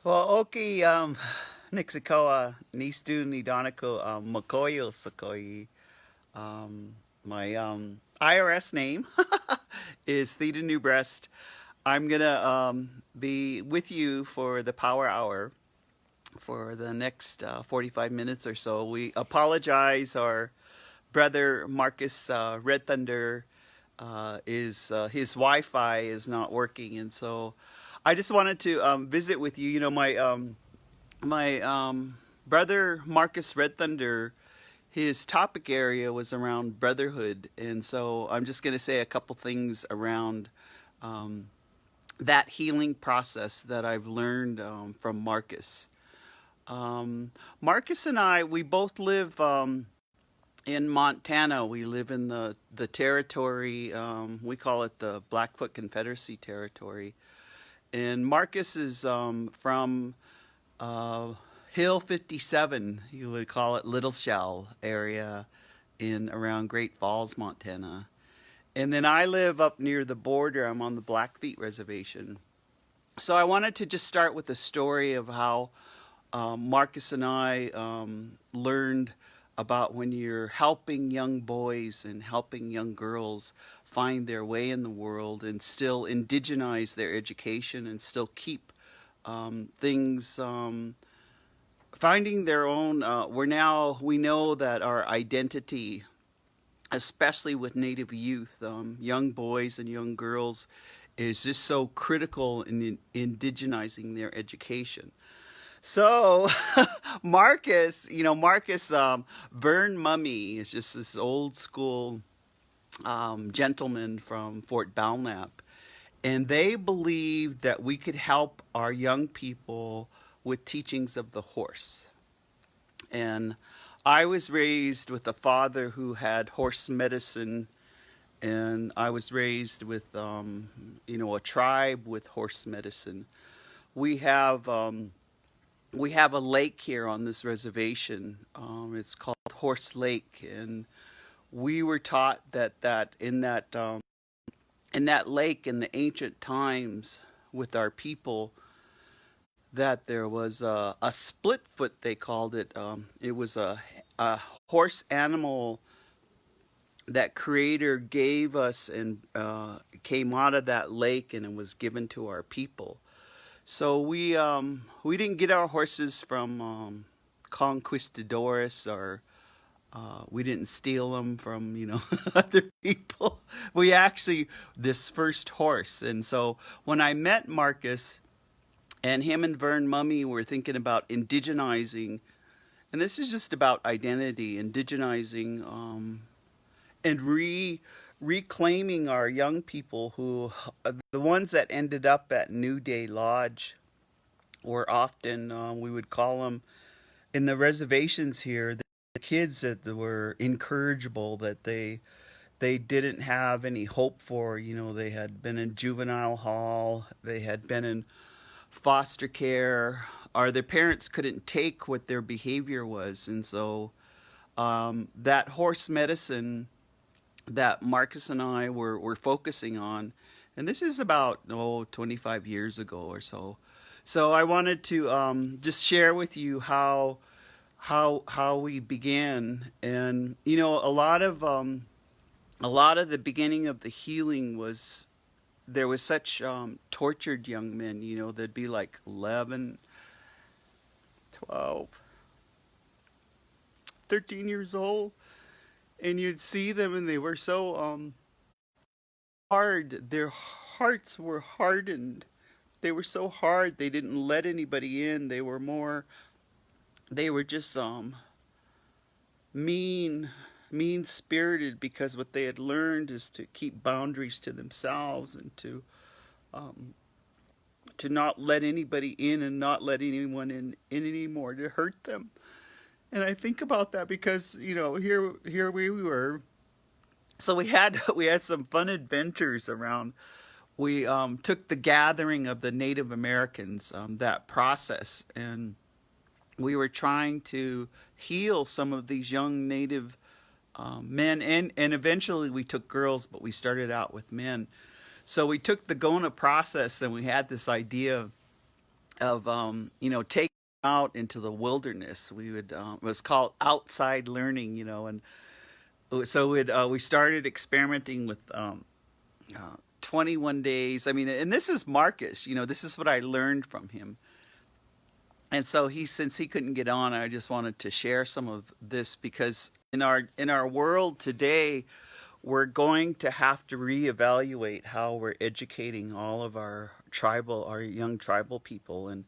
Well, okay, Nixikoa, Nistu, Nidonako, Makoyo, Sakoi. My IRS name is Theda NewBreast. I'm gonna be with you for the Power Hour for the next 45 minutes or so. We apologize. Our brother Marcus Red Thunder is his Wi-Fi is not working, and so I just wanted to visit with you. You know, my brother Marcus Red Thunder, his topic area was around brotherhood, and so I'm just going to say a couple things around that healing process that I've learned from Marcus. Marcus and I, we both live in Montana. We live in the territory, we call it the Blackfoot Confederacy territory. And Marcus is from Hill 57, you would call it Little Shell area in around Great Falls, Montana. And then I live up near the border. I'm on the Blackfeet Reservation. So I wanted to just start with the story of how Marcus and I learned about when you're helping young boys and helping young girls find their way in the world and still indigenize their education and still keep things finding their own. We know that our identity, especially with Native youth, young boys and young girls, is just so critical in indigenizing their education. So, Marcus, Vern Mummy is just this old school gentleman from Fort Belknap. And they believed that we could help our young people with teachings of the horse. And I was raised with a father who had horse medicine, and I was raised with, a tribe with horse medicine. We have a lake here on this reservation. It's called Horse Lake, and we were taught that in that lake in the ancient times with our people, that there was a split foot, they called it. It was a horse animal that Creator gave us and came out of that lake, and it was given to our people. So we didn't get our horses from conquistadores, or we didn't steal them from other people. We actually this first horse. And so when I met Marcus, and him and Vern Mummy were thinking about indigenizing, and this is just about identity, indigenizing, and reclaiming our young people who, the ones that ended up at New Day Lodge, were often, we would call them, in the reservations here, the kids that were incorrigible, that they didn't have any hope for. They had been in juvenile hall, they had been in foster care, or their parents couldn't take what their behavior was. And so that horse medicine that Marcus and I were focusing on, and this is about 25 years ago or so. So I wanted to just share with you how we began. And a lot of the beginning of the healing was, there was such tortured young men. They'd be like 11, 12, 13 years old, and you'd see them, and they were so hard. Their hearts were hardened. They were so hard. They didn't let anybody in. They were just mean-spirited, because what they had learned is to keep boundaries to themselves, and to not let anybody in, and not let anyone in anymore to hurt them. And I think about that because here we were. So we had some fun adventures around. We took the gathering of the Native Americans, that process, and we were trying to heal some of these young Native men, and eventually we took girls, but we started out with men. So we took the Gona process, and we had this idea taking out into the wilderness. We would it was called outside learning, and we started experimenting with 21 days. I mean, and this is Marcus. This is what I learned from him. And so since he couldn't get on, I just wanted to share some of this because in our world today, we're going to have to reevaluate how we're educating all of our young tribal people. And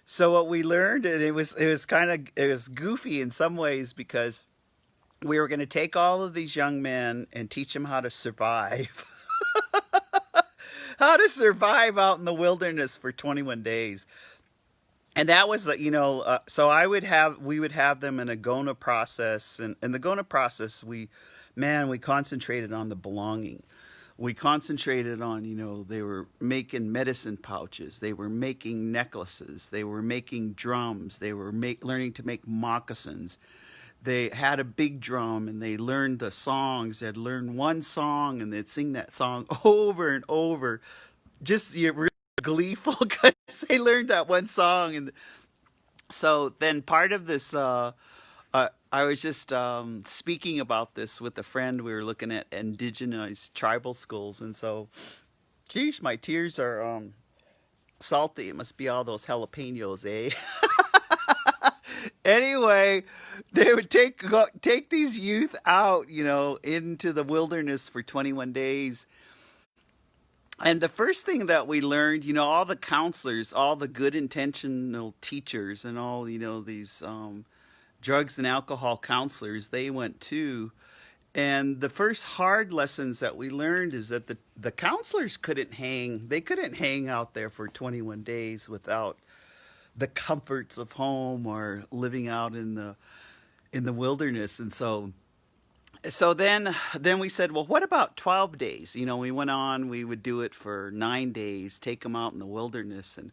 so what we learned, and it was goofy in some ways because we were going to take all of these young men and teach them how to survive. How to survive out in the wilderness for 21 days. And that was, so we would have them in a Gona process. And in the Gona process, we concentrated on the belonging. We concentrated on, they were making medicine pouches. They were making necklaces. They were making drums. They were learning to make moccasins. They had a big drum and they learned the songs. They'd learn one song and they'd sing that song over and over. Just really gleeful because they learned that one song. And so then part of this, I was just speaking about this with a friend. We were looking at indigenous tribal schools. And so, geez, my tears are salty. It must be all those jalapenos, eh? Anyway, they would take these youth out, into the wilderness for 21 days. And the first thing that we learned, all the counselors, all the good intentional teachers and all, these drugs and alcohol counselors, they went too. And the first hard lessons that we learned is that the counselors couldn't hang out there for 21 days without the comforts of home or living out in the wilderness. And so then we said, well, what about 12 days? We went on, we would do it for 9 days, take them out in the wilderness and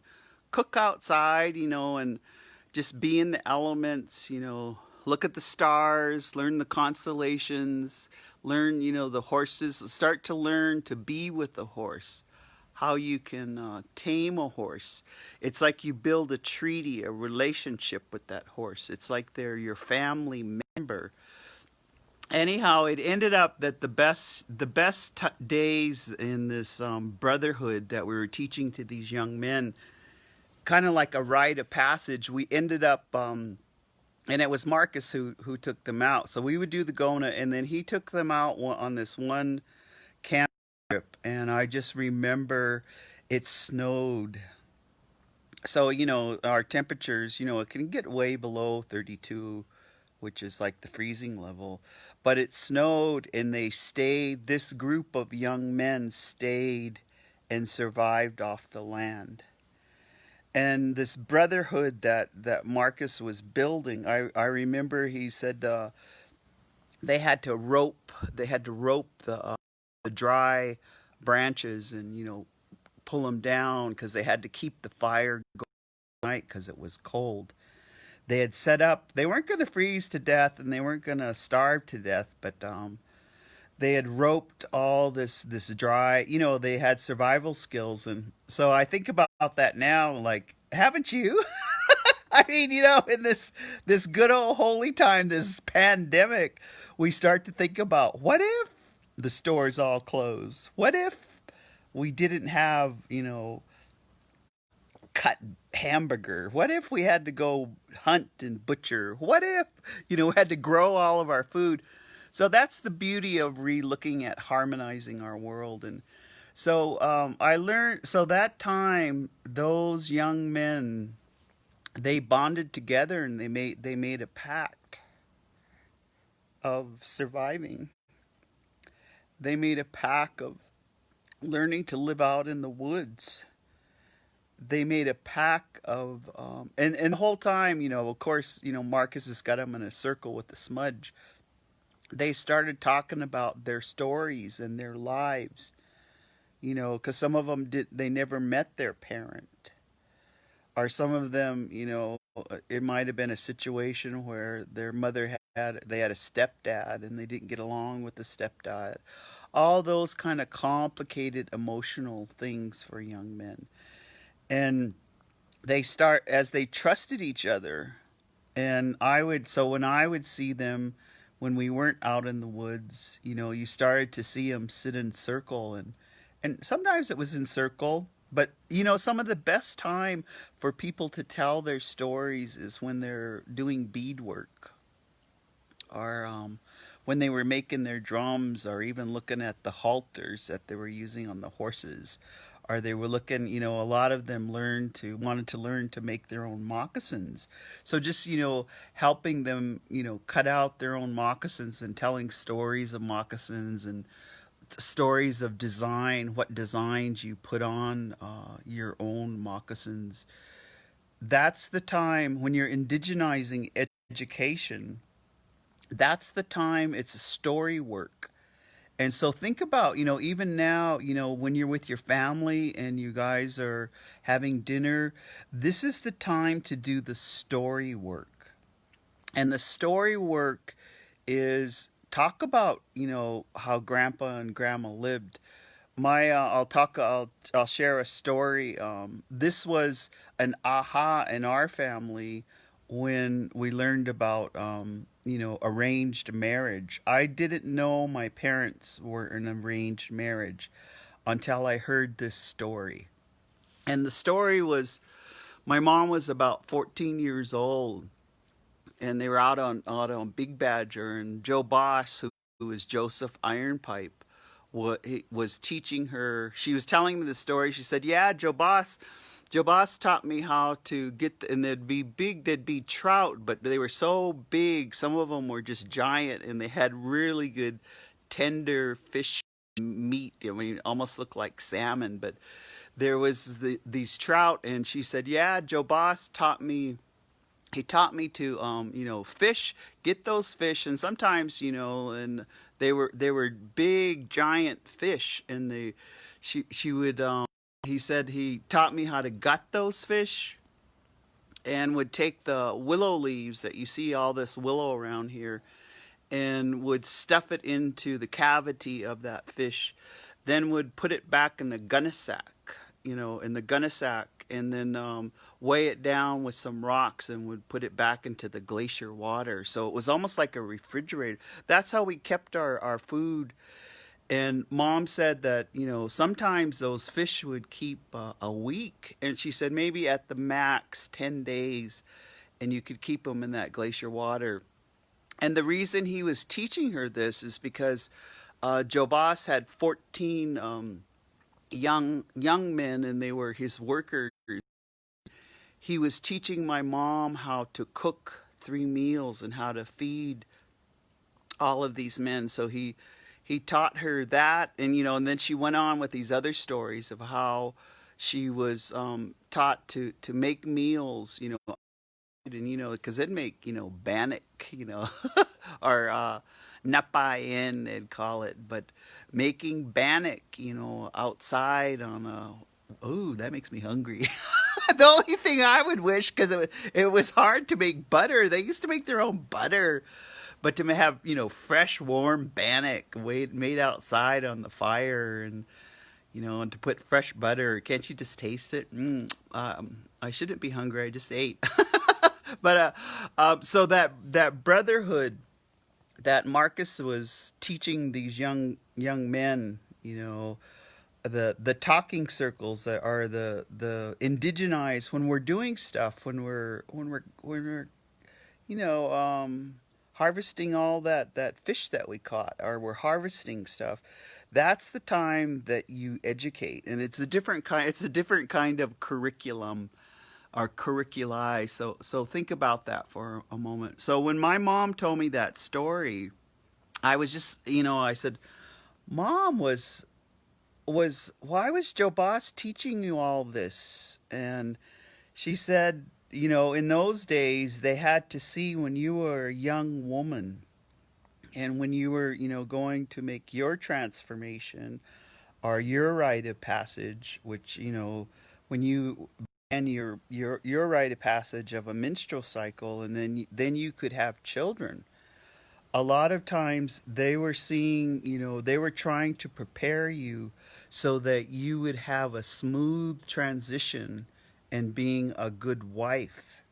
cook outside, and just be in the elements, look at the stars, learn the constellations, learn, the horses, start to learn to be with the horse, how you can tame a horse. It's like you build a treaty, a relationship with that horse. It's like they're your family member. Anyhow, it ended up that the best days in this brotherhood that we were teaching to these young men, kind of like a rite of passage, we ended up, and it was Marcus who took them out. So we would do the Gona, and then he took them out on this one camp trip, and I just remember it snowed. So, our temperatures, it can get way below 32, which is like the freezing level. But it snowed and this group of young men stayed and survived off the land. And this brotherhood that Marcus was building, I remember he said they had to rope the dry branches and, pull them down because they had to keep the fire going at night because it was cold. They had set up, they weren't going to freeze to death and they weren't going to starve to death, but they had roped all this dry, they had survival skills. And so I think about that now, like, haven't you? I mean, in this good old holy time, this pandemic, we start to think about, what if the stores all close? What if we didn't have, cut hamburger? What if we had to go hunt and butcher? What if, we had to grow all of our food? So that's the beauty of re-looking at harmonizing our world. And so I learned, so that time, those young men, they bonded together and they made a pact of surviving. They made a pact of learning to live out in the woods. They made a pack of, and the whole time, of course, Marcus has got them in a circle with the smudge. They started talking about their stories and their lives, because some of them they never met their parent. Or some of them, it might have been a situation where their mother they had a stepdad and they didn't get along with the stepdad. All those kind of complicated emotional things for young men. And they start as they trusted each other. And so when I would see them when we weren't out in the woods, you started to see them sit in circle, and sometimes it was in circle, but some of the best time for people to tell their stories is when they're doing beadwork, or when they were making their drums, or even looking at the halters that they were using on the horses, or they were looking, a lot of them wanted to learn to make their own moccasins. So just, helping them, cut out their own moccasins, and telling stories of moccasins, and stories of design, what designs you put on your own moccasins. That's the time when you're indigenizing education. That's the time it's story work. And so think about, even now, when you're with your family and you guys are having dinner, this is the time to do the story work. And the story work is talk about, how grandpa and grandma lived. I'll share a story. This was an aha in our family when we learned about, arranged marriage. I didn't know my parents were an arranged marriage until I heard this story. And the story was, my mom was about 14 years old, and they were out on Big Badger, and Joe Boss, who was Joseph Ironpipe, was teaching her. She was telling me the story. She said, "Yeah, Joe Boss taught me how to and they'd be trout, but they were so big. Some of them were just giant, and they had really good tender fish meat. I mean, almost looked like salmon, but there was these trout." And she said, "Yeah, Joe Boss taught me. He taught me to, fish, get those fish, and sometimes, and they were big, giant fish, and she would, he said he taught me how to gut those fish, and would take the willow leaves that you see all this willow around here, and would stuff it into the cavity of that fish, then would put it back in the gunnysack, in the gunnysack, and then weigh it down with some rocks, and would put it back into the glacier water. So it was almost like a refrigerator. That's how we kept our food. And Mom said that, sometimes those fish would keep a week. And she said maybe at the max 10 days, and you could keep them in that glacier water. And the reason he was teaching her this is because Joe Boss had 14 young men, and they were his workers. He was teaching my mom how to cook 3 meals and how to feed all of these men. So he taught her that, and and then she went on with these other stories of how she was taught to make meals, and because they'd make bannock, or napain they'd call it, but making bannock, outside on a. Ooh, that makes me hungry. The only thing I would wish, because it was hard to make butter. They used to make their own butter, but to have fresh, warm bannock made outside on the fire, and to put fresh butter. Can't you just taste it? I shouldn't be hungry. I just ate. But so that brotherhood that Marcus was teaching these young men, the talking circles that are the indigenized, when we're doing stuff, when we're harvesting all that fish that we caught, or we're harvesting stuff. That's the time that you educate, and it's a different kind of curriculum, or curriculi. So think about that for a moment. So when my mom told me that story, I was just, I said, "Mom, why was Joe Boss teaching you all this?" And she said, in those days they had to see when you were a young woman, and when you were, going to make your transformation, or your rite of passage, which, when you and your rite of passage of a menstrual cycle, and then you could have children. A lot of times they were seeing, they were trying to prepare you so that you would have a smooth transition and being a good wife.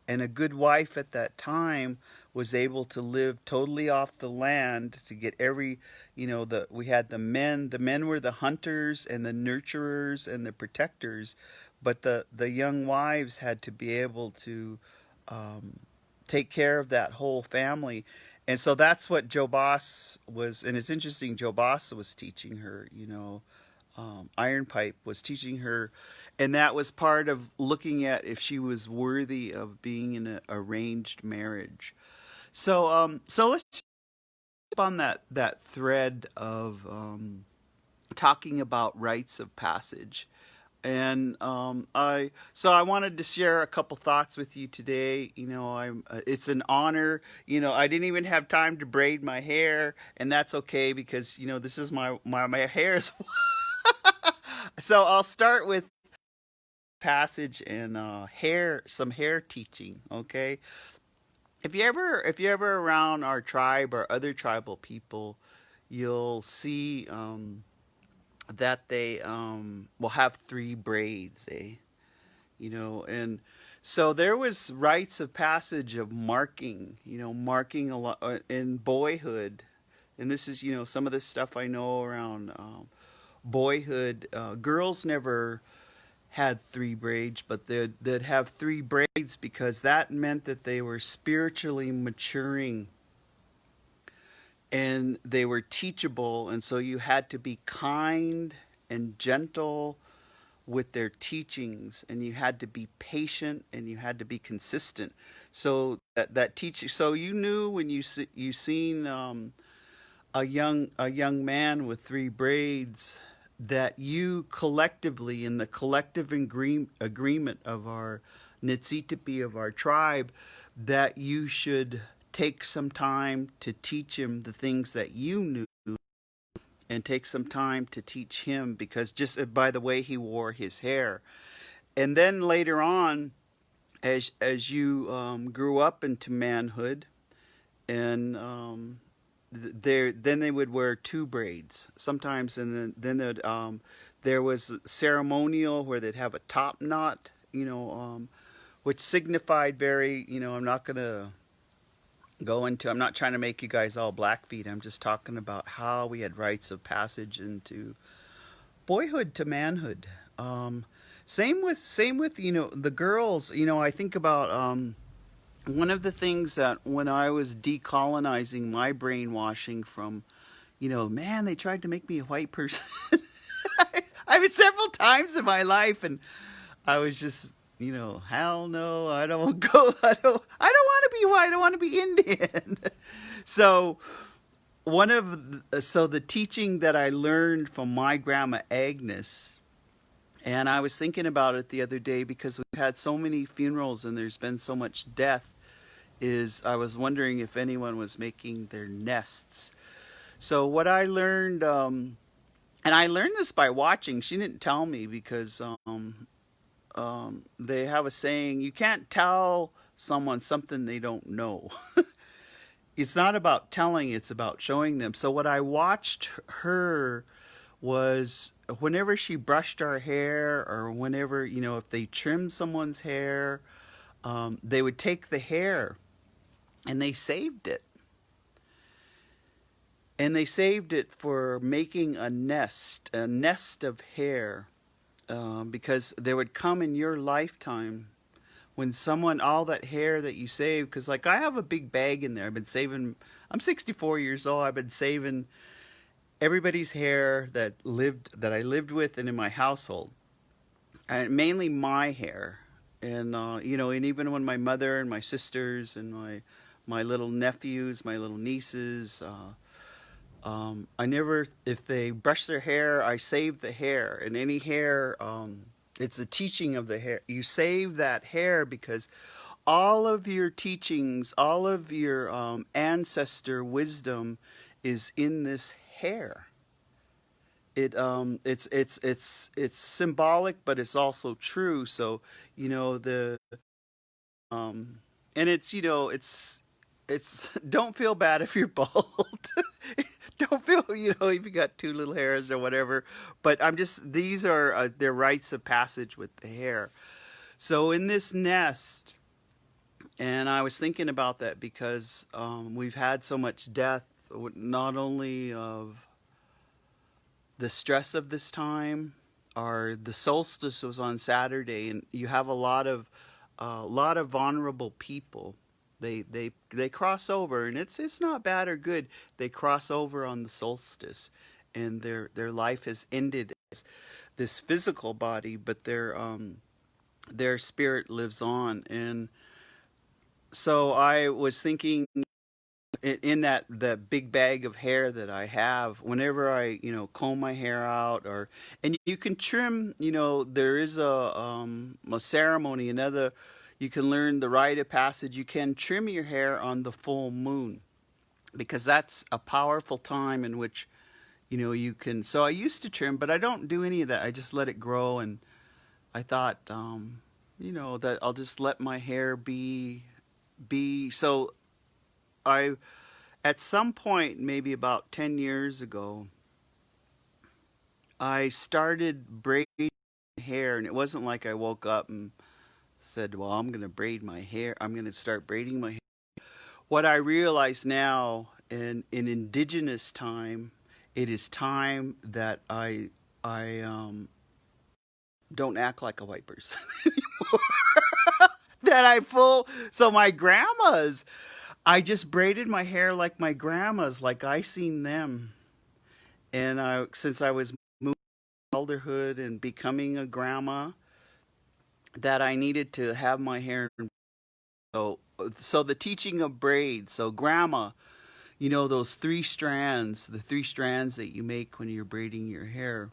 And a good wife at that time was able to live totally off the land to get every, we had the men were the hunters and the nurturers and the protectors, but the young wives had to be able to um, take care of that whole family. And so that's what Joe Boss was, and it's interesting, Joe Boss was teaching her, Iron Pipe was teaching her, and that was part of looking at if she was worthy of being in an arranged marriage. So let's keep on that thread of talking about rites of passage. And I wanted to share a couple thoughts with you today. It's an honor. I didn't even have time to braid my hair, and that's okay because this is my hair is. So I'll start with passage and some hair teaching. Okay, if you ever around our tribe or other tribal people, you'll see that they will have three braids. And so there was rites of passage of marking. Marking a lot in boyhood, and this is some of the stuff I know around. Boyhood, girls never had three braids, but they'd have three braids because that meant that they were spiritually maturing and they were teachable. And so you had to be kind and gentle with their teachings, and you had to be patient and you had to be consistent. So that teaching, so you knew when you seen a young man with three braids that you collectively, in the collective agreement of our Nitsitapi, of our tribe, that you should take some time to teach him the things that you knew and take some time to teach him because just by the way he wore his hair. And then later on, as you grew up into manhood, and then they would wear two braids sometimes, and there was ceremonial where they'd have a top knot, which signified very, I'm not trying to make you guys all Blackfeet. I'm just talking about how we had rites of passage into boyhood to manhood. Same with the girls. I think about one of the things that when I was decolonizing my brainwashing from, man, they tried to make me a white person. I mean, several times in my life, and I was just, hell no, I don't go. I don't want to be white. I want to be Indian. So the teaching that I learned from my grandma Agnes. And I was thinking about it the other day because we've had so many funerals and there's been so much death. I was wondering if anyone was making their nests. So what I learned, and I learned this by watching. She didn't tell me because they have a saying: you can't tell someone something they don't know. It's not about telling; it's about showing them. So what I watched her was whenever she brushed our hair, or whenever if they trimmed someone's hair, they would take the hair and they saved it. And they saved it for making a nest of hair, because there would come in your lifetime when all that hair that you save, because like I have a big bag in there. I've been saving, I'm 64 years old. I've been saving everybody's hair that I lived with and in my household, and mainly my hair. And and even when my mother and my sisters and my little nephews, my little nieces, I never, if they brush their hair, I save the hair. And any hair, it's a teaching of the hair. You save that hair because all of your teachings, all of your ancestor wisdom is in this hair. It's symbolic, but it's also true. So and it's don't feel bad if you're bald. Don't feel if you got two little hairs or whatever. But these are their rites of passage with the hair. So in this nest, and I was thinking about that because we've had so much death, not only of the stress of this time, or the solstice was on Saturday, and you have a lot of vulnerable people. They cross over, and it's not bad or good. They cross over on the solstice, and their life has ended as this physical body, but their spirit lives on. And so I was thinking, in that big bag of hair that I have, whenever I comb my hair out, or and you can trim, there is a ceremony, another, you can learn the rite of passage. You can trim your hair on the full moon, because that's a powerful time in which you can. So I used to trim, but I don't do any of that. I just let it grow. And I thought, that I'll just let my hair be. So I, at some point, maybe about 10 years ago, I started braiding hair. And it wasn't like I woke up and said, well, I'm going to braid my hair. I'm going to start braiding my hair. What I realize now, in indigenous time, it is time that I don't act like a white person anymore. That I full. So my grandmas, I just braided my hair like my grandmas, like I seen them. And since I was moving to elderhood and becoming a grandma, that I needed to have my hair. So the teaching of braids. So grandma, those the three strands that you make when you're braiding your hair.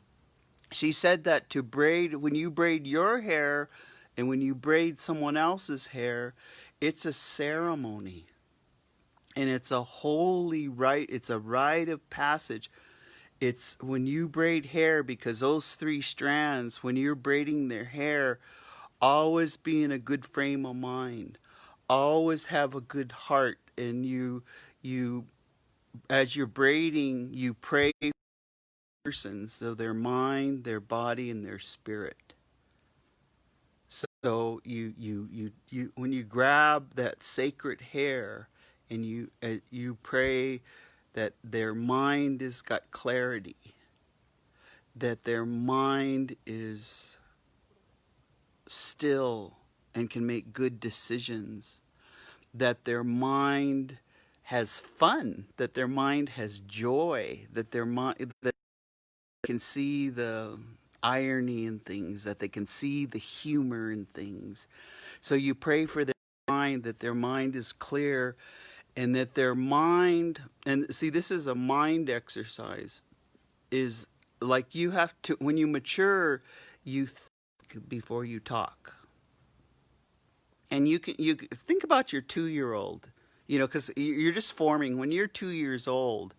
She said that when you braid your hair and when you braid someone else's hair, it's a ceremony. And it's a holy rite. It's a rite of passage. It's when you braid hair, because those three strands, when you're braiding their hair, always be in a good frame of mind. Always have a good heart. And you, as you're braiding, you pray for persons, so their mind, their body, and their spirit. So you when you grab that sacred hair, and you pray that their mind has got clarity, that their mind is still and can make good decisions, that their mind has fun, that their mind has joy, that their mind that can see the irony in things, that they can see the humor in things. So you pray for their mind, that their mind is clear, and that their mind, and see, this is a mind exercise, is like you have to, when you mature, you think before you talk. And you think about your 2-year-old, because you're just forming. When you're 2 years old,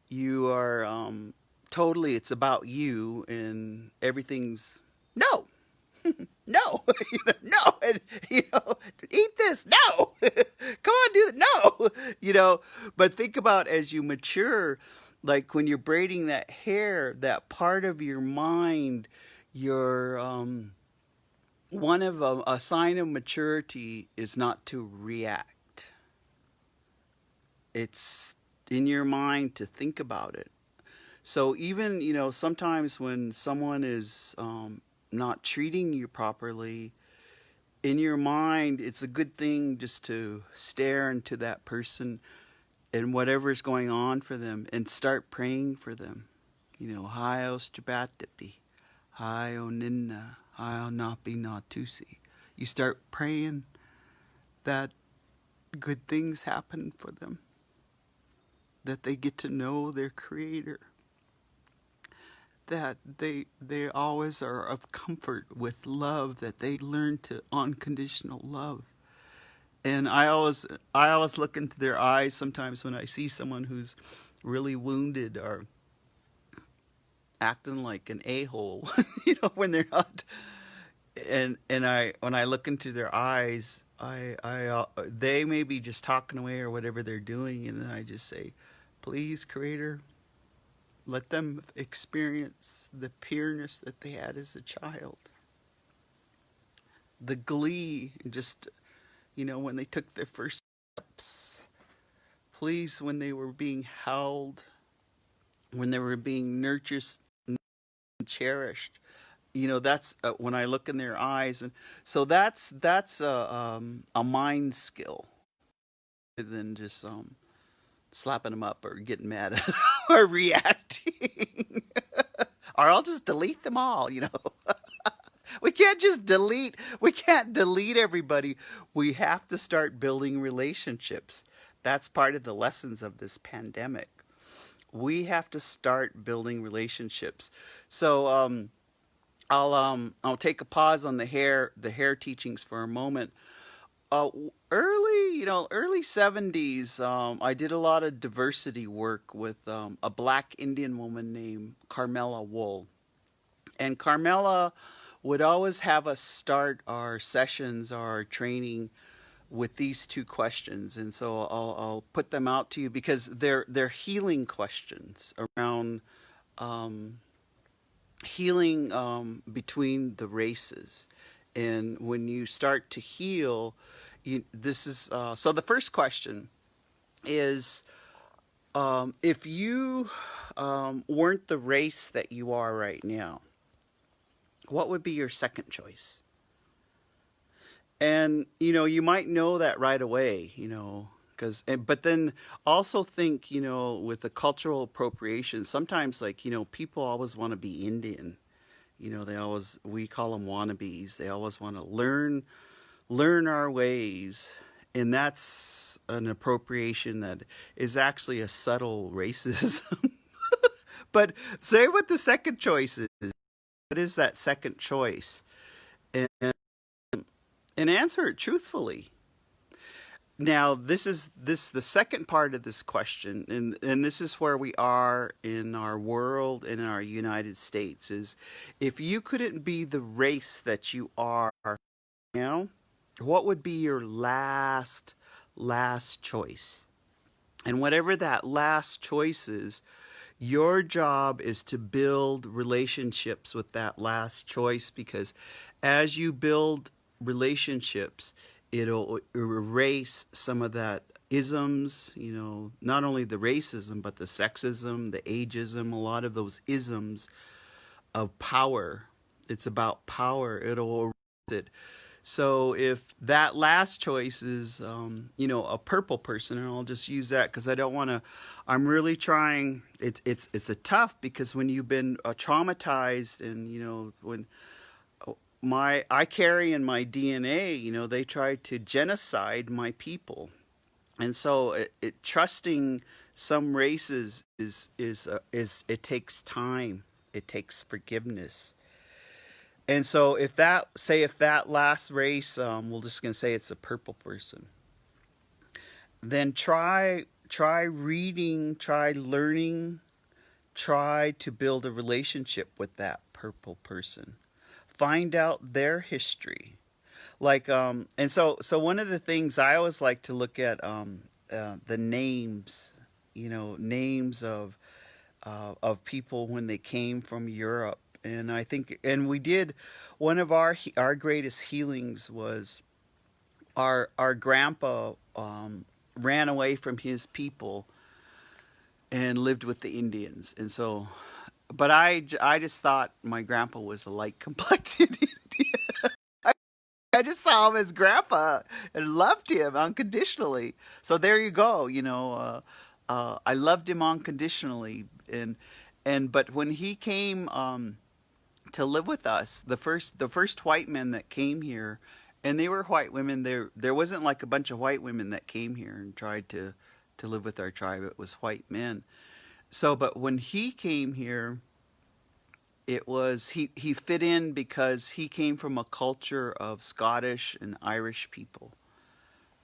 you are totally, it's about you, and everything's no, no, no, and, eat this, no, come on, do that, no, But think about, as you mature, like when you're braiding that hair, that part of your mind, your one of a sign of maturity is not to react. It's in your mind to think about it. So even, sometimes when someone is not treating you properly, in your mind, it's a good thing just to stare into that person and whatever's going on for them, and start praying for them. Hi Ostrabatipi, hi Oninna, hi Onapi Natusi. You start praying that good things happen for them, that they get to know their Creator, that they always are of comfort with love, that they learn to unconditional love. And I always look into their eyes sometimes when I see someone who's really wounded or acting like an a-hole, when they're not. And when I look into their eyes, they may be just talking away or whatever they're doing, and then I just say, please, Creator, let them experience the pureness that they had as a child. the glee, just, when they took their first steps, pleased when they were being held, when they were being nurtured and cherished. That's when I look in their eyes, and so that's a mind skill rather than just slapping them up or getting mad at them or reacting. Or I'll just delete them all. We can't delete everybody. We have to start building relationships. That's part of the lessons of this pandemic. We have to start building relationships. So I'll take a pause on the hair teachings for a moment. Uh, early 70s, I did a lot of diversity work with a black Indian woman named Carmela Wool. And Carmela would always have us start our sessions, our training, with these two questions. And so I'll put them out to you because they're healing questions around um, healing between the races. And when you start to heal, this is so the first question is, if you weren't the race that you are right now, what would be your second choice? And you might know that right away, but then also think, with the cultural appropriation, sometimes, like, people always want to be Indian. We call them wannabes. They always want to learn our ways. And that's an appropriation that is actually a subtle racism. But say what the second choice is. What is that second choice? And, and answer it truthfully. Now, this is the second part of this question, and this is where we are in our world, in our United States, is if you couldn't be the race that you are now, what would be your last choice? And whatever that last choice is, your job is to build relationships with that last choice, because as you build relationships, it'll erase some of that isms, not only the racism, but the sexism, the ageism, a lot of those isms of power. It's about power. It'll erase it. So if that last choice is, a purple person, and I'll just use that because I don't want to, I'm really trying, it's a tough, because when you've been traumatized, and, when I carry in my DNA, they tried to genocide my people. And so trusting some races is it takes time. It takes forgiveness. And so if that last race, we're just going to say it's a purple person, then try reading, try learning, try to build a relationship with that purple person. Find out their history. Like, and so one of the things I always like to look at, the names, names of people when they came from Europe. And I think, and we did, one of our greatest healings was our grandpa ran away from his people and lived with the Indians. And so, but I just thought my grandpa was a light complected Indian. I just saw him as grandpa and loved him unconditionally. So there you go. I loved him unconditionally, but when he came to live with us, the first white men that came here, and they were white women. There wasn't like a bunch of white women that came here and tried to live with our tribe. It was white men. So, but when he came here, it was he fit in because he came from a culture of Scottish and Irish people.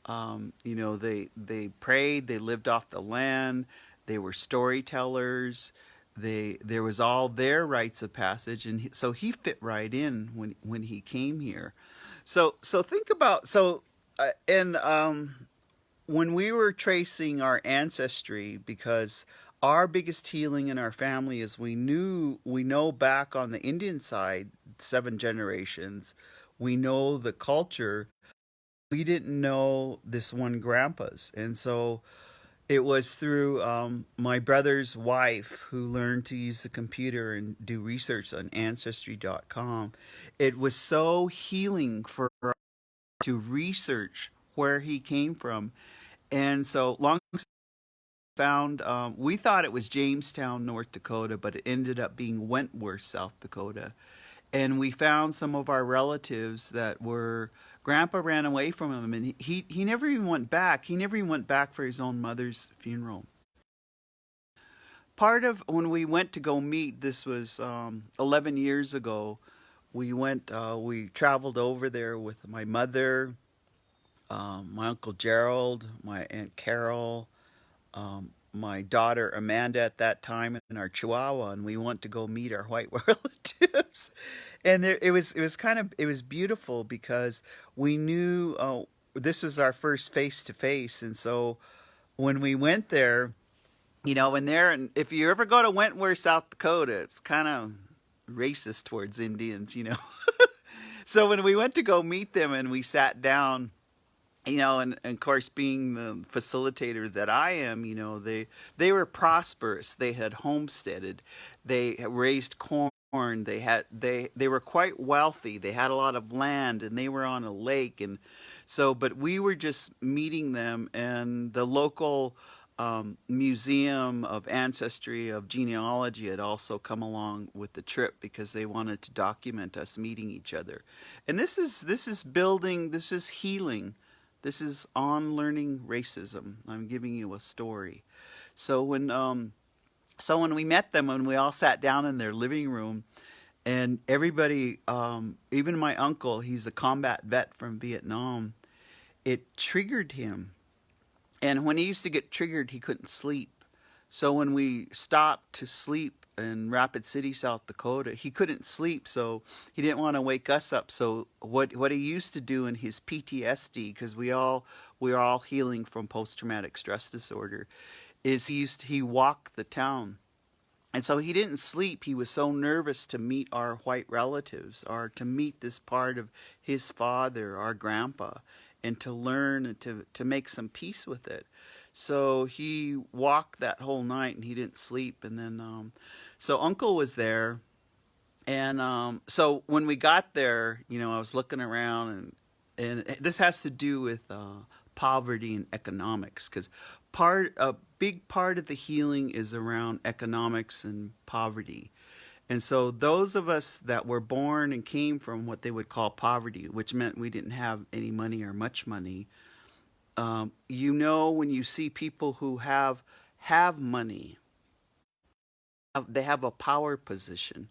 They prayed, they lived off the land, they were storytellers. There was all their rites of passage, and so he fit right in when he came here. So think about and when we were tracing our ancestry, because our biggest healing in our family is we know back on the Indian side, 7 generations, we know the culture. We didn't know this one grandpa's. And so it was through my brother's wife who learned to use the computer and do research on Ancestry.com. It was so healing for her to research where he came from. And so long found, we thought it was Jamestown, North Dakota, but it ended up being Wentworth, South Dakota. And we found some of our relatives that were, grandpa ran away from him, and he never even went back. He never even went back for his own mother's funeral. Part of when we went to go meet, this was 11 years ago, we traveled over there with my mother, my Uncle Gerald, my Aunt Carol, my daughter Amanda at that time, and our Chihuahua, and we went to go meet our white relatives. And it was beautiful because we knew this was our first face to face, and so when we went there, and if you ever go to Wentworth, South Dakota, it's kind of racist towards Indians. So when we went to go meet them and we sat down, and of course, being the facilitator that I am, they were prosperous. They had homesteaded, they had raised corn. They were quite wealthy. They had a lot of land, and they were on a lake, and so. But we were just meeting them, and the local museum of ancestry, of genealogy, had also come along with the trip because they wanted to document us meeting each other. And this is building. This is healing. This is on learning racism. I'm giving you a story. So when we met them and we all sat down in their living room, and everybody, even my uncle, he's a combat vet from Vietnam, it triggered him. And when he used to get triggered, he couldn't sleep. So when we stopped to sleep in Rapid City, South Dakota, he couldn't sleep, so he didn't want to wake us up. So what he used to do in his PTSD, because we are all healing from post-traumatic stress disorder, is he walked the town. And so he didn't sleep. He was so nervous to meet our white relatives, or to meet this part of his father, our grandpa, and to learn and to make some peace with it. So he walked that whole night and he didn't sleep. And then, so Uncle was there. And so when we got there, I was looking around, and this has to do with poverty and economics, because a big part of the healing is around economics and poverty. And so those of us that were born and came from what they would call poverty, which meant we didn't have any money or much money, when you see people who have money, they have a power position.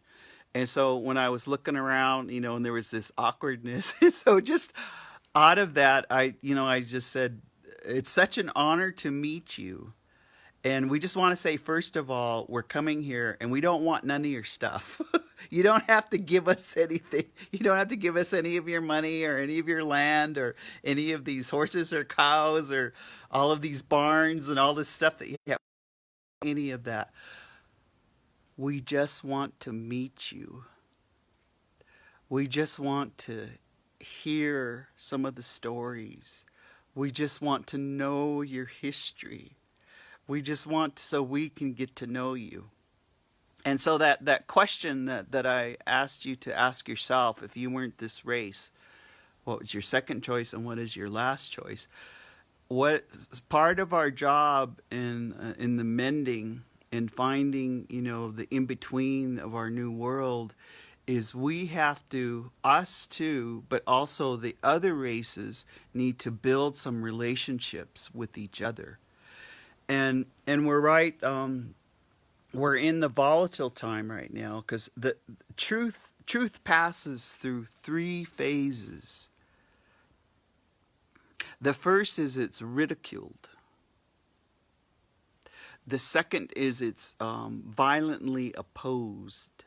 And so when I was looking around, and there was this awkwardness, and so just out of that, I just said, it's such an honor to meet you. And we just want to say, first of all, we're coming here and we don't want none of your stuff. You don't have to give us anything. You don't have to give us any of your money or any of your land or any of these horses or cows or all of these barns and all this stuff that you have. Any of that. We just want to meet you. We just want to hear some of the stories. We just want to know your history. We just want so we can get to know you. And so that question that I asked you to ask yourself, if you weren't this race, what was your second choice and what is your last choice? What part of our job in the mending and finding, the in-between of our new world is we have to, us too, but also the other races need to build some relationships with each other. And we're right, we're in the volatile time right now, because the truth passes through three phases. The first is it's ridiculed. The second is it's violently opposed.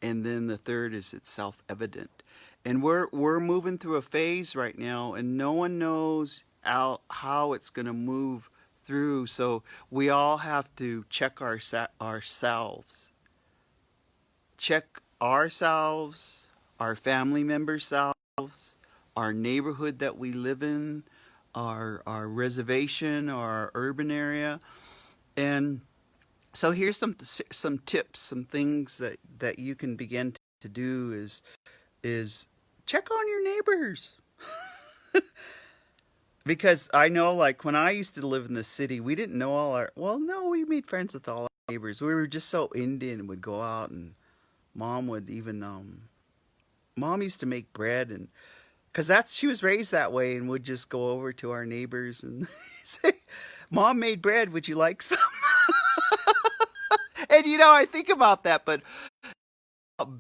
And then the third is it's self-evident. And we're moving through a phase right now, and no one knows how it's going to move through. So we all have to check ourselves. Check ourselves, our family members' selves. our neighborhood that we live in, our reservation, our urban area. And so here's some tips, some things that you can begin to do is check on your neighbors. Because I know, like, when I used to live in the city, we didn't know all our, well, no, we made friends with all our neighbors. We were just so Indian, would go out, and mom would even, mom used to make bread, and, because she was raised that way, and would just go over to our neighbors and say, Mom made bread, would you like some? And, I think about that, but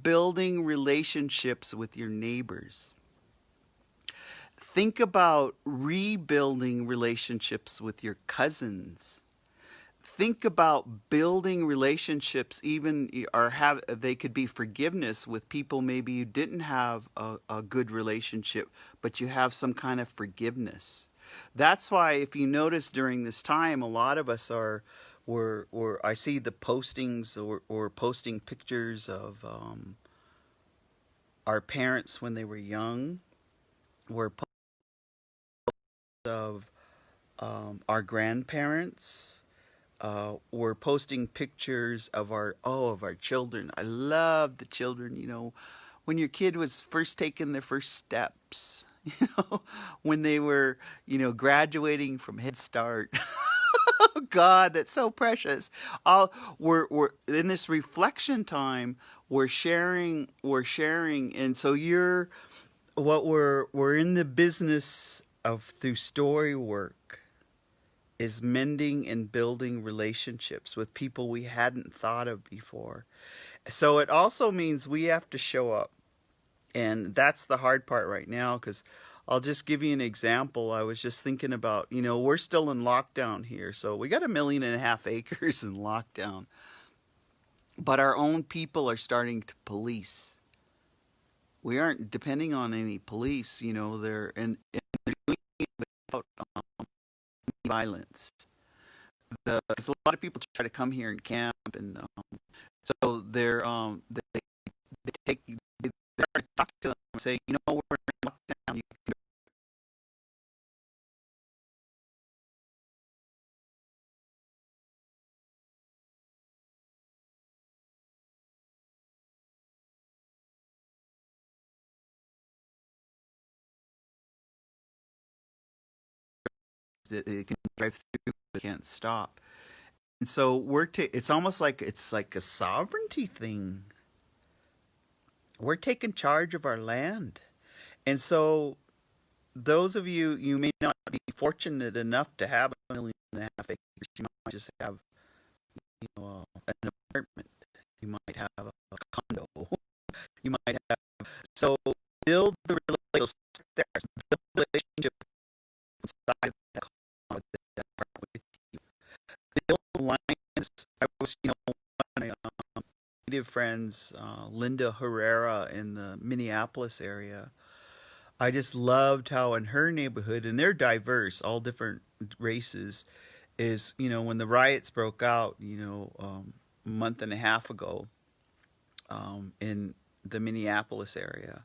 building relationships with your neighbors. Think about rebuilding relationships with your cousins. Think about building relationships, even, or have, they could be forgiveness with people maybe you didn't have a good relationship, but you have some kind of forgiveness. That's why, if you notice during this time, a lot of us were I see the postings, or posting pictures of our parents when they were young. We're of our grandparents. We're posting pictures of our children. I love the children. When your kid was first taking their first steps. When they were graduating from Head Start. Oh God, that's so precious. We're in this reflection time. We're sharing, and so we're in the business of, through story work, is mending and building relationships with people we hadn't thought of before. So it also means we have to show up. And that's the hard part right now, because I'll just give you an example. I was just thinking about, we're still in lockdown here. So we got 1.5 million acres in lockdown. But our own people are starting to police. We aren't depending on any police, they're doing it without violence. Because a lot of people try to come here and camp, and so they take they start to talk to them and say, we're in lockdown. You can it can drive through, but can't stop. And so it's almost like it's like a sovereignty thing. We're taking charge of our land. And so those of you may not be fortunate enough to have 1.5 million acres. You might just have an apartment. You might have a condo. You might have, so build the relationship there. Build the relationship inside that condo, that part with you. Build alliance. I was, one of my native friends, Linda Herrera in the Minneapolis area. I just loved how in her neighborhood, and they're diverse, all different races, is, when the riots broke out, a month and a half ago, in the Minneapolis area,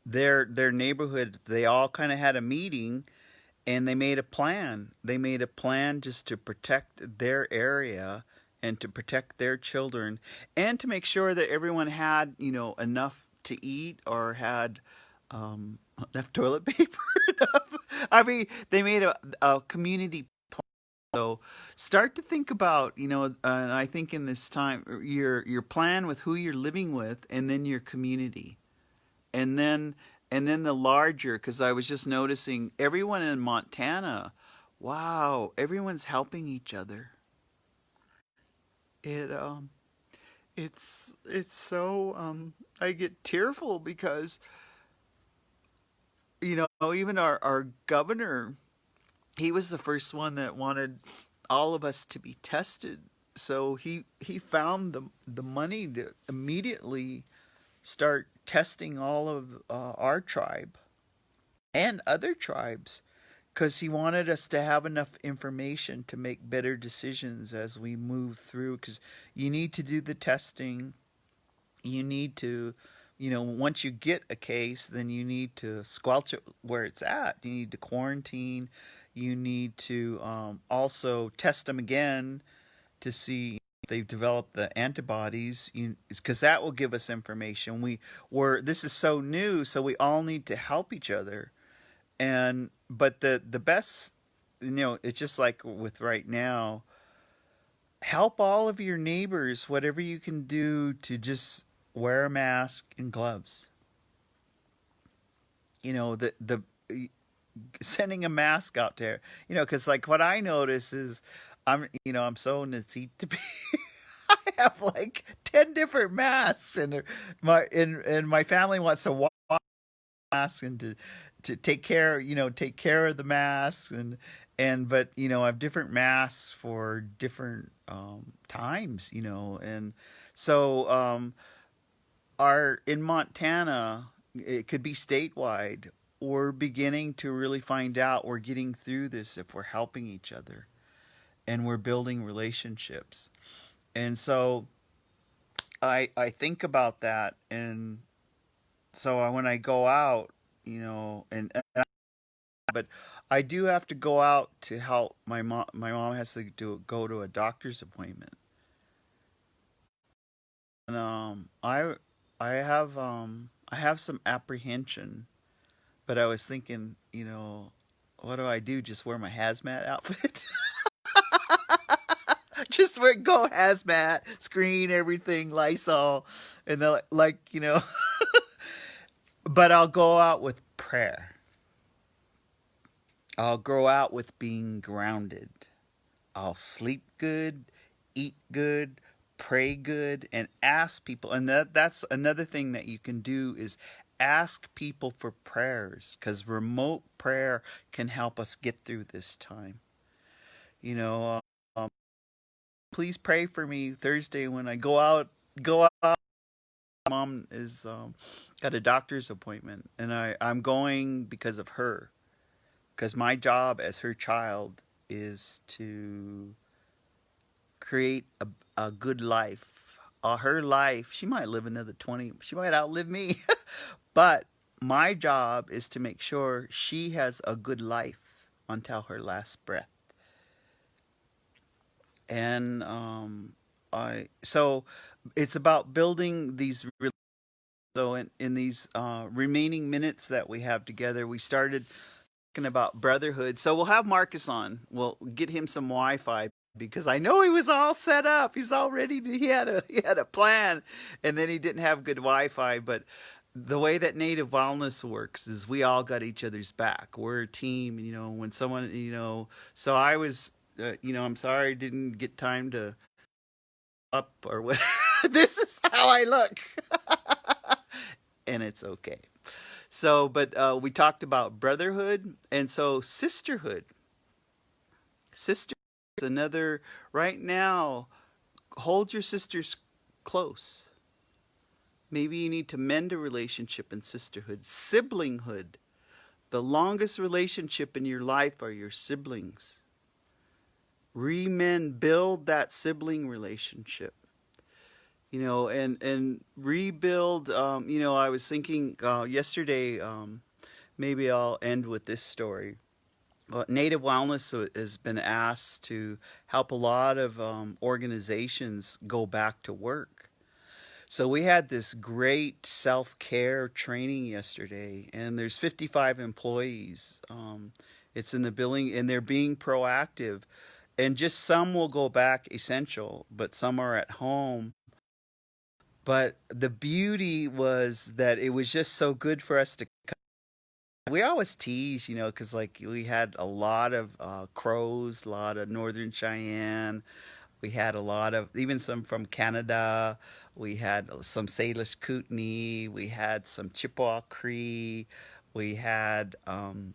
their neighborhood, they all kind of had a meeting, and they made a plan. They made a plan just to protect their area and to protect their children, and to make sure that everyone had, enough to eat, or had enough toilet paper. I mean, they made a community plan. So start to think about, and I think in this time, your plan with who you're living with, and then your community, and then the larger. Because I was just noticing everyone in Montana. Wow, everyone's helping each other. It it's so I get tearful, because even our governor, he was the first one that wanted all of us to be tested. So he found the money to immediately start testing all of our tribe and other tribes, because he wanted us to have enough information to make better decisions as we move through. Because you need to do the testing, you need to once you get a case, then you need to squelch it where it's at. You need to quarantine. You need to also test them again to see if they've developed the antibodies, because that will give us information. This is so new, so we all need to help each other. And but the best, it's just like with right now, help all of your neighbors, whatever you can do to just wear a mask and gloves. The sending a mask out there, because like what I notice is I'm so nasty to be. I have like 10 different masks, and my family wants to wash masks and to take care of the masks, but I have different masks for different times, and so our in Montana, it could be statewide. We're beginning to really find out we're getting through this if we're helping each other and we're building relationships. And so I think about that, and so when I go out, but I do have to go out to help my mom. My mom has to go to a doctor's appointment, and I have some apprehension. But I was thinking, what do I do? Just wear my hazmat outfit? Just go hazmat, screen everything, Lysol, and then but I'll go out with prayer. I'll go out with being grounded. I'll sleep good, eat good, pray good, and ask people. And that's another thing that you can do is ask people for prayers, because remote prayer can help us get through this time. You know, please pray for me Thursday when I go out. Go out. Mom is got a doctor's appointment, and I'm going because of her. Because my job as her child is to create a good life. Her life, she might live another 20. She might outlive me. But my job is to make sure she has a good life until her last breath. And so it's about building these. So in these remaining minutes that we have together, we started talking about brotherhood. So we'll have Marcus on. We'll get him some Wi-Fi, because I know he was all set up. He's all ready. He had a plan, and then he didn't have good Wi-Fi. But the way that Native Wellness works is we all got each other's back. We're a team. When someone, so I was, I'm sorry I didn't get time to up or what. This is how I look. And it's okay. So, but we talked about brotherhood, and so sisterhood. Sister is another, right now, hold your sisters close. Maybe you need to mend a relationship in sisterhood. Siblinghood. The longest relationship in your life are your siblings. Build that sibling relationship. And rebuild. I was thinking yesterday, maybe I'll end with this story. Native Wellness has been asked to help a lot of organizations go back to work. So we had this great self-care training yesterday, and there's 55 employees. It's in the building, and they're being proactive. And just some will go back essential, but some are at home. But the beauty was that it was just so good for us to. We always tease, because like we had a lot of Crows, a lot of Northern Cheyenne. We had a lot of, even some from Canada. We had some Salish Kootenai. We had some Chippewa Cree. We had some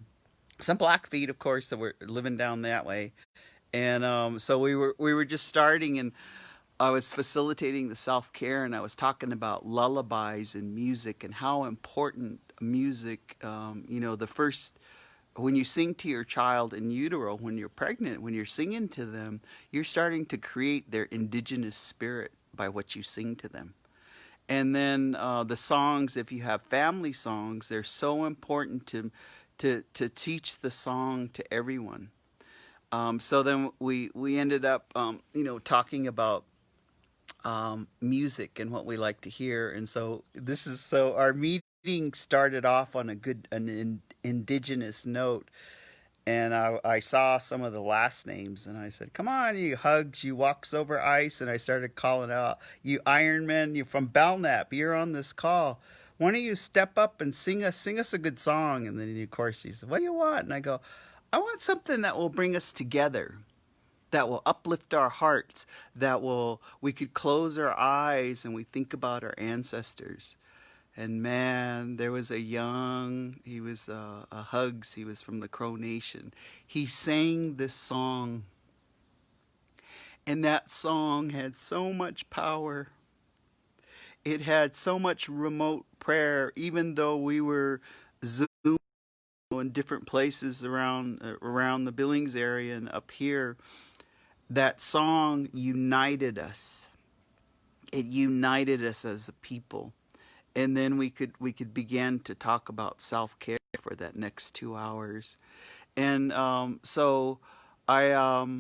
Blackfeet, of course, that were living down that way. And so we were just starting, and I was facilitating the self-care, and I was talking about lullabies and music and how important music, the first, when you sing to your child in utero, when you're pregnant, when you're singing to them, you're starting to create their indigenous spirit by what you sing to them. And then the songs, if you have family songs, they're so important to teach the song to everyone. So then we ended up, talking about music and what we like to hear. And so our meeting started off on an indigenous note. And I saw some of the last names, and I said, "Come on, you Hugs, you Walks Over Ice," and I started calling out, "You Ironman, you from Belknap, you're on this call. Why don't you step up and sing us a good song?" And then of course he said, "What do you want?" And I go, "I want something that will bring us together, that will uplift our hearts, we could close our eyes and we think about our ancestors." And man, there was he was a Hugs, he was from the Crow Nation. He sang this song, and that song had so much power. It had so much remote prayer, even though we were Zoom in different places around the Billings area and up here. That song united us. It united us as a people. And then we could begin to talk about self-care for that next 2 hours. And so I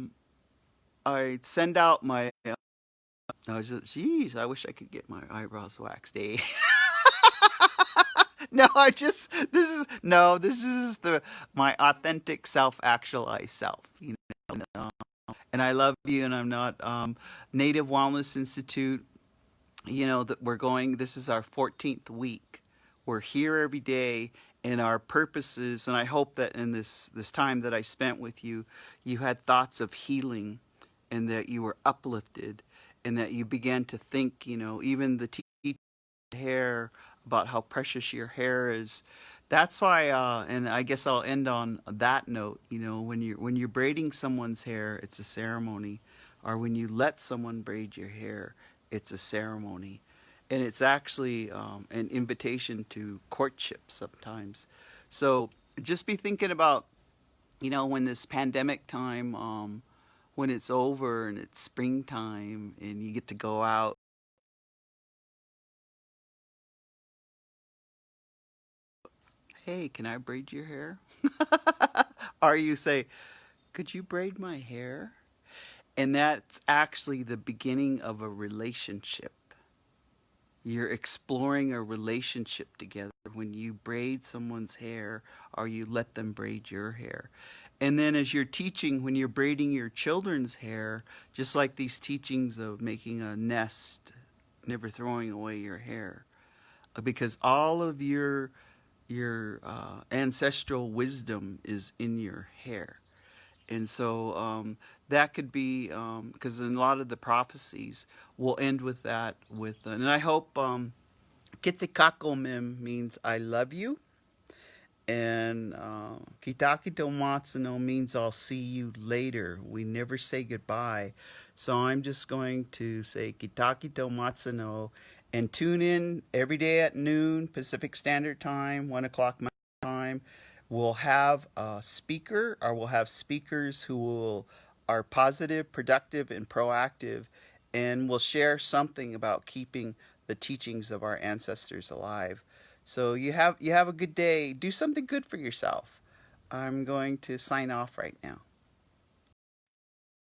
send out I was just, geez, I wish I could get my eyebrows waxed, eh? No, this is the my authentic self-actualized self, and I love you, and I'm not Native Wellness Institute. That this is our 14th week. We're here every day, and our purposes, and I hope that in this time that I spent with you, you had thoughts of healing, and that you were uplifted, and that you began to think, even the hair, about how precious your hair is. That's why, and I guess I'll end on that note. When you're braiding someone's hair, it's a ceremony, or when you let someone braid your hair, it's a ceremony, and it's actually an invitation to courtship sometimes. So just be thinking about, when this pandemic time, when it's over and it's springtime and you get to go out. Hey, can I braid your hair? Or you say, "Could you braid my hair?" And that's actually the beginning of a relationship. You're exploring a relationship together when you braid someone's hair or you let them braid your hair. And then as you're teaching, when you're braiding your children's hair, just like these teachings of making a nest, never throwing away your hair, because all of your ancestral wisdom is in your hair. And so that could be, because in a lot of the prophecies, we'll end with that. And I hope Kitsikako means I love you. And Kitakito Matsuno means I'll see you later. We never say goodbye. So I'm just going to say Kitakito Matsuno and tune in every day at noon Pacific Standard Time, 1 o'clock Mountain Time. We'll have a speaker, or we'll have speakers are positive, productive, and proactive, and will share something about keeping the teachings of our ancestors alive. So you have a good day. Do something good for yourself. I'm going to sign off right now.